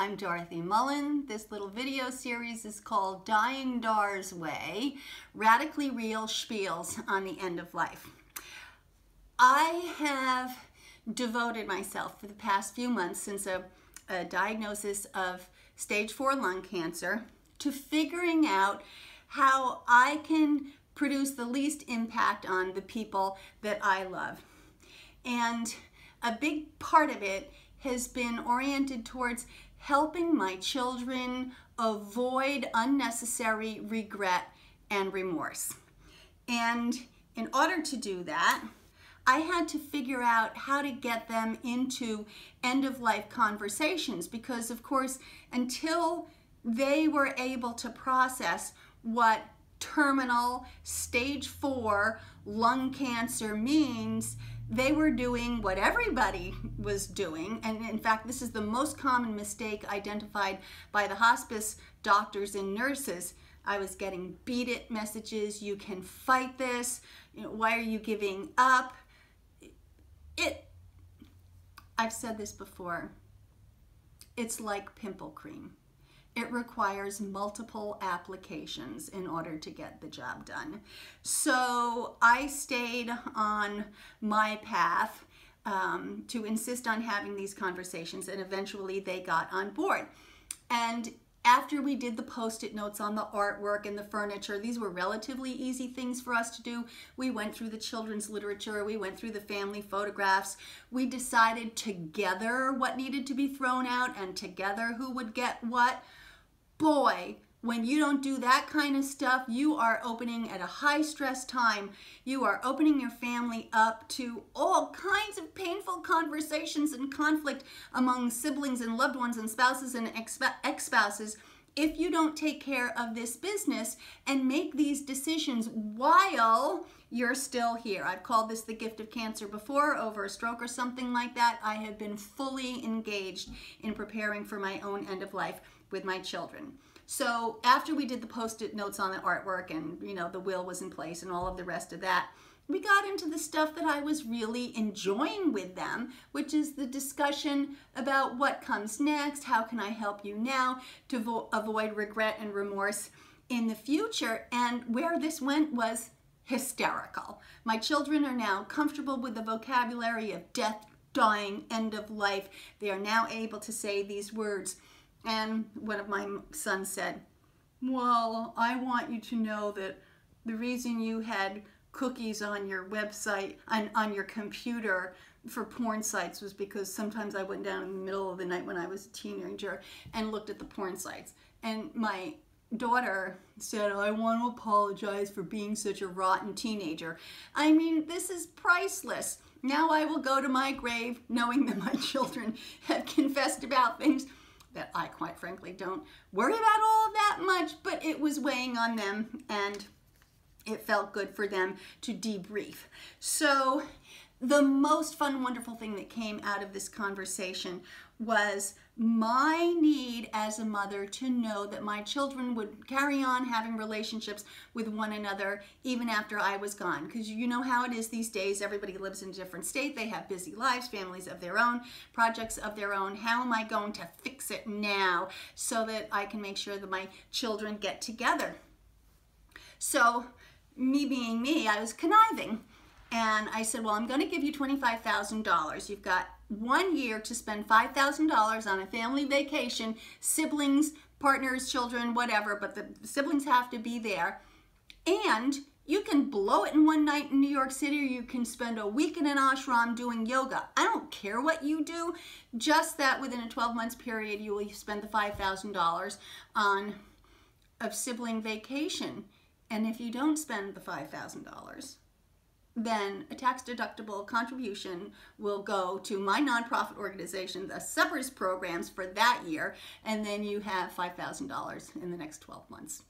I'm Dorothy Mullen. This little video series is called Dying Dar's Way, Radically Real Spiels on the End of Life. I have devoted myself for the past few months since a diagnosis of stage 4 lung cancer to figuring out how I can produce the least impact on the people that I love. And a big part of it has been oriented towards helping my children avoid unnecessary regret and remorse. And in order to do that, I had to figure out how to get them into end-of-life conversations because, of course, until they were able to process what terminal stage 4 lung cancer means, they were doing what everybody was doing. And in fact, this is the most common mistake identified by the hospice doctors and nurses. I was getting beat it messages, you can fight this, why are you giving up? I've said this before, it's like pimple cream. It requires multiple applications in order to get the job done. So I stayed on my path to insist on having these conversations, and eventually they got on board. And after we did the post-it notes on the artwork and the furniture, these were relatively easy things for us to do. We went through the children's literature, we went through the family photographs, we decided together what needed to be thrown out and together who would get what. Boy, when you don't do that kind of stuff, you are opening at a high stress time. You are opening your family up to all kinds of painful conversations and conflict among siblings and loved ones and spouses and ex-spouses if you don't take care of this business and make these decisions while you're still here. I've called this the gift of cancer before, over a stroke or something like that. I have been fully engaged in preparing for my own end of life with my children. So after we did the post-it notes on the artwork and the will was in place and all of the rest of that, we got into the stuff that I was really enjoying with them, which is the discussion about what comes next, how can I help you now to avoid regret and remorse in the future. And where this went was hysterical. My children are now comfortable with the vocabulary of death, dying, end of life. They are now able to say these words. And one of my sons said, well, I want you to know that the reason you had cookies on your website, on your computer for porn sites was because sometimes I went down in the middle of the night when I was a teenager and looked at the porn sites. And my daughter said, I want to apologize for being such a rotten teenager. I mean, this is priceless. Now I will go to my grave knowing that my children have confessed about things that I quite frankly don't worry about all that much, but it was weighing on them and it felt good for them to debrief. So the most fun, wonderful thing that came out of this conversation was my need as a mother to know that my children would carry on having relationships with one another even after I was gone. Because you know how it is these days, everybody lives in a different state, they have busy lives, families of their own, projects of their own. How am I going to fix it now so that I can make sure that my children get together? So me being me, I was conniving. And I said, well, I'm going to give you $25,000. You've got 1 year to spend $5,000 on a family vacation, siblings, partners, children, whatever, but the siblings have to be there. And you can blow it in one night in New York City, or you can spend a week in an ashram doing yoga. I don't care what you do, just that within a 12-month period, you will spend the $5,000 on a sibling vacation. And if you don't spend the $5,000, then a tax-deductible contribution will go to my nonprofit organization, the Suppers programs for that year, and then you have $5,000 in the next 12 months.